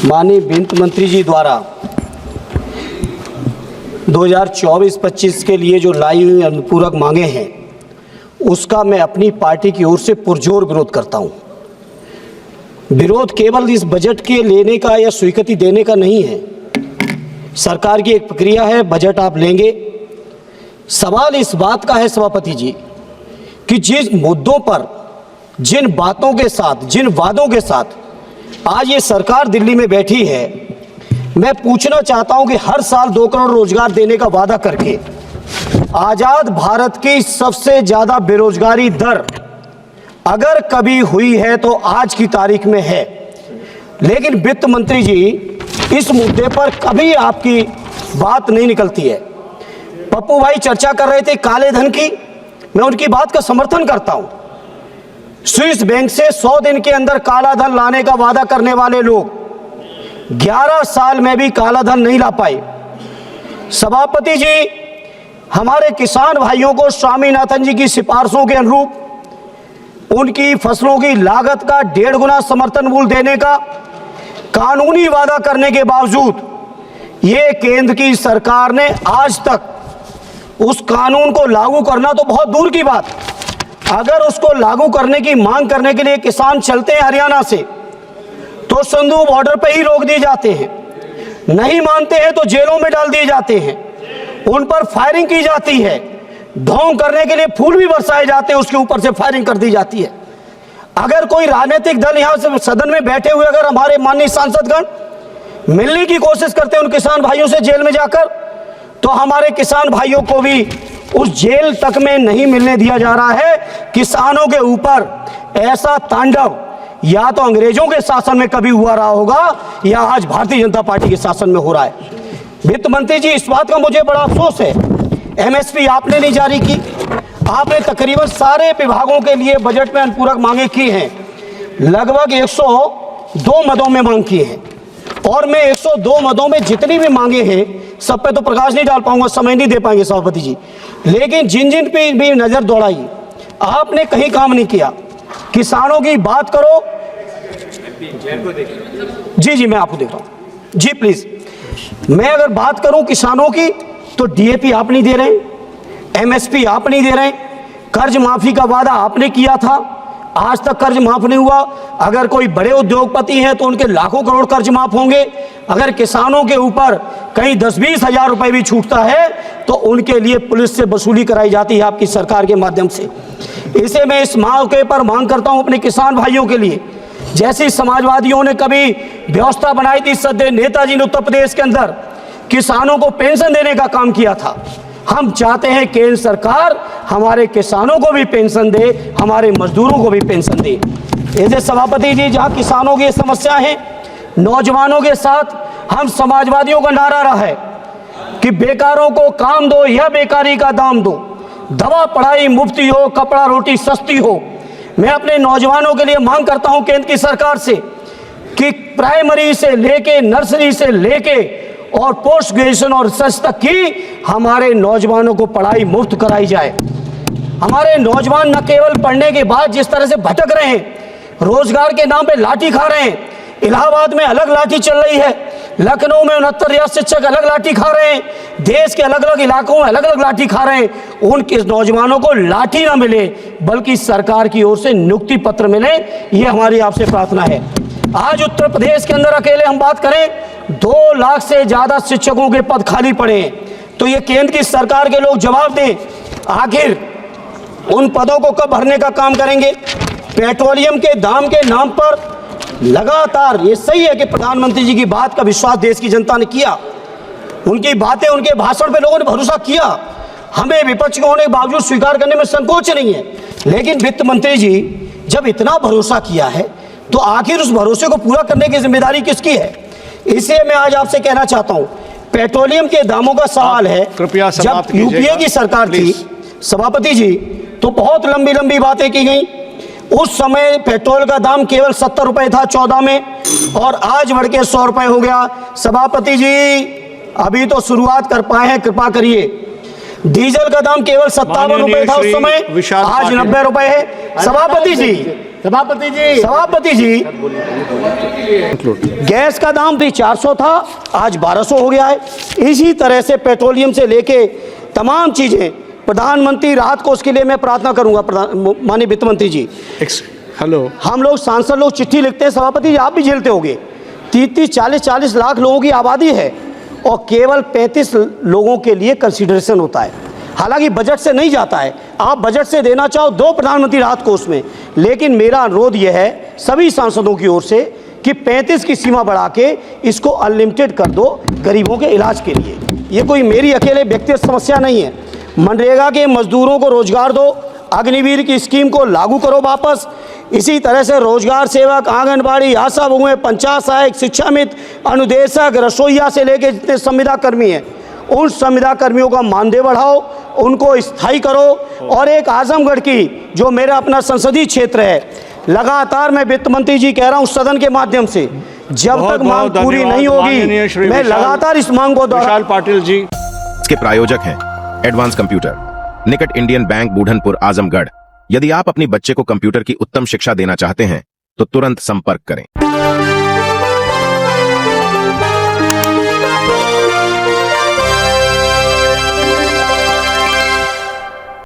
माननीय वित्त मंत्री जी द्वारा 2024-25 के लिए जो लाई हुई अनुपूरक मांगे हैं, उसका मैं अपनी पार्टी की ओर से पुरजोर विरोध करता हूं। विरोध केवल इस बजट के लेने का या स्वीकृति देने का नहीं है। सरकार की एक प्रक्रिया है, बजट आप लेंगे। सवाल इस बात का है सभापति जी कि जिस मुद्दों पर, जिन बातों के साथ, जिन वादों के साथ आज ये सरकार दिल्ली में बैठी है, मैं पूछना चाहता हूं कि हर साल 2 करोड़ रोजगार देने का वादा करके आजाद भारत की सबसे ज्यादा बेरोजगारी दर अगर कभी हुई है तो आज की तारीख में है। लेकिन वित्त मंत्री जी, इस मुद्दे पर कभी आपकी बात नहीं निकलती है। पप्पू भाई चर्चा कर रहे थे काले धन की, मैं उनकी बात का समर्थन करता हूं। स्विस बैंक से 100 दिन के अंदर काला धन लाने का वादा करने वाले लोग 11 साल में भी काला धन नहीं ला पाए। सभापति जी, हमारे किसान भाइयों को स्वामीनाथन जी की सिफारिशों के अनुरूप उनकी फसलों की लागत का 1.5 गुना समर्थन मूल्य देने का कानूनी वादा करने के बावजूद ये केंद्र की सरकार ने आज तक उस कानून को लागू करना तो बहुत दूर की बात, अगर उसको लागू करने की मांग करने के लिए किसान चलते हैं हरियाणा से तो संधू बॉर्डर पे ही रोक दिए जाते हैं, नहीं मानते हैं तो जेलों में डाल दिए जाते हैं, उन पर फायरिंग की जाती है, ढोंग करने के लिए फूल भी बरसाए जाते हैं, उसके ऊपर से फायरिंग कर दी जाती है। अगर कोई राजनीतिक दल यहाँ से सदन में बैठे हुए अगर हमारे माननीय सांसदगण मिलने की कोशिश करते हैं उन किसान भाइयों से जेल में जाकर, तो हमारे किसान भाइयों को भी उस जेल तक में नहीं मिलने दिया जा रहा है। किसानों के ऊपर ऐसा तांडव या तो अंग्रेजों के शासन में कभी हुआ रहा होगा या आज भारतीय जनता पार्टी के शासन में हो रहा है। वित्त मंत्री जी, इस बात का मुझे बड़ा अफसोस है, एमएसपी आपने नहीं जारी की। आपने तकरीबन सारे विभागों के लिए बजट में अनुपूरक मांगे की हैं, लगभग 102 मदों में मांग की है, और मैं 102 मदों में जितनी भी मांगे हैं सब पे तो प्रकाश नहीं डाल पाऊंगा, समय नहीं दे पाएंगे सभापति जी, लेकिन जिन जिन पे भी नजर दौड़ाई आपने कहीं काम नहीं किया। किसानों की बात करो, जी मैं आपको देख रहा हूं जी, प्लीज। मैं अगर बात करूं किसानों की तो डीएपी आप नहीं दे रहे, एमएसपी आप नहीं दे रहे, कर्ज माफी का वादा आपने किया था, आज तक कर्ज माफ नहीं हुआ। अगर कोई बड़े उद्योगपति हैं तो उनके लाखों करोड़ कर्ज माफ होंगे, अगर किसानों के ऊपर कहीं 10-20 हजार रुपए भी छूटता है तो उनके लिए पुलिस से वसूली कराई जाती है आपकी सरकार के माध्यम से। इसे मैं इस मौके पर मांग करता हूं अपने किसान भाइयों के लिए, जैसे समाजवादियों ने कभी व्यवस्था बनाई थी, सदैव नेताजी ने उत्तर प्रदेश के अंदर किसानों को पेंशन देने का काम किया था। हम चाहते हैं केंद्र सरकार हमारे किसानों को भी पेंशन दे, हमारे मजदूरों को भी पेंशन दे। ऐसे सभापति जी, जहां किसानों की समस्या है, नौजवानों के साथ हम समाजवादियों का नारा रहा है कि बेकारों को काम दो या बेकारी का दाम दो, दवा पढ़ाई मुफ्ती हो, कपड़ा रोटी सस्ती हो। मैं अपने नौजवानों के लिए मांग करता हूं केंद्र की सरकार से कि प्राइमरी से लेके, नर्सरी से लेके और पोस्ट ग्रेजुएशन और रिसर्च तक की हमारे नौजवानों को पढ़ाई मुफ्त कराई जाए। हमारे नौजवान न केवल पढ़ने के बाद जिस तरह से भटक रहे हैं, रोजगार के नाम पे लाठी खा रहे हैं, इलाहाबाद में अलग लाठी चल रही है, लखनऊ में 69 रियासत शिक्षक अलग लाठी खा रहे हैं, देश के अलग अलग इलाकों में अलग अलग लाठी खा रहे हैं। उनके नौजवानों को लाठी ना मिले बल्कि सरकार की ओर से नियुक्ति पत्र मिले, ये हमारी आपसे प्रार्थना है। आज उत्तर प्रदेश के अंदर अकेले हम बात करें 2 लाख से ज्यादा शिक्षकों के पद खाली पड़े हैं, तो ये केंद्र की सरकार के लोग जवाब दें, आखिर उन पदों को कब भरने का काम करेंगे। पेट्रोलियम के दाम के नाम पर लगातार, ये सही है कि प्रधानमंत्री जी की बात का विश्वास देश की जनता ने किया, उनकी बातें, उनके भाषण पे लोगों ने भरोसा किया, हमें विपक्ष के होने के बावजूद स्वीकार करने में संकोच नहीं है। लेकिन वित्त मंत्री जी, जब इतना भरोसा किया है तो आखिर उस भरोसे को पूरा करने की जिम्मेदारी किसकी है। इसलिए मैं आज आपसे कहना चाहता हूं, पेट्रोलियम के दामों का सवाल है, कृपया जब यूपीए की सरकार थी सभापति जी तो बहुत लंबी लंबी बातें की गई। उस समय पेट्रोल का दाम केवल 70 रुपए था 14 में, और आज बढ़ के 100 रुपए हो गया। सभापति जी, अभी तो शुरुआत कर पाए हैं, कृपा करिए। डीजल का दाम केवल 57 रुपए था उस समय, आज 90 रुपए है। सभापति जी, सभापति जी, गैस का दाम भी 400 था, आज 1200 हो गया है। इसी तरह से पेट्रोलियम से लेके तमाम चीजें, प्रधानमंत्री राहत कोष के लिए मैं प्रार्थना करूंगा माननीय वित्त मंत्री जी। हेलो, हम लोग सांसद लोग चिट्ठी लिखते हैं, सभापति जी आप भी झेलते होंगे, 30-40 लाख लोगों की आबादी है और केवल 35 लोगों के लिए कंसीडरेशन होता है। हालांकि बजट से नहीं जाता है, आप बजट से देना चाहो दो प्रधानमंत्री राहत कोष में, लेकिन मेरा अनुरोध यह है सभी सांसदों की ओर से कि 35 की सीमा बढ़ा के इसको अनलिमिटेड कर दो गरीबों के इलाज के लिए। ये कोई मेरी अकेले व्यक्तिगत समस्या नहीं है। मनरेगा के मजदूरों को रोजगार दो, अग्निवीर की स्कीम को लागू करो वापस। इसी तरह से रोजगार सेवक, आंगनबाड़ी, आशा बहुएं, पंचायत सहायक, शिक्षा मित्र, अनुदेशक, रसोईया से लेकर जितने संविदा कर्मी हैं, उन संविदा कर्मियों का मानदेय बढ़ाओ, उनको स्थायी करो। और एक आजमगढ़ की जो मेरा अपना संसदीय क्षेत्र है, लगातार मैं वित्त मंत्री जी कह रहा हूं सदन के माध्यम से, जब तक मांग पूरी नहीं होगी मैं लगातार इस मांग को दोहरा। विशाल पाटिल जी इसके प्रायोजक हैं एडवांस कंप्यूटर, निकट इंडियन बैंक, बूढ़नपुर, आजमगढ़। यदि आप अपने बच्चे को कंप्यूटर की उत्तम शिक्षा देना चाहते हैं तो तुरंत संपर्क करें।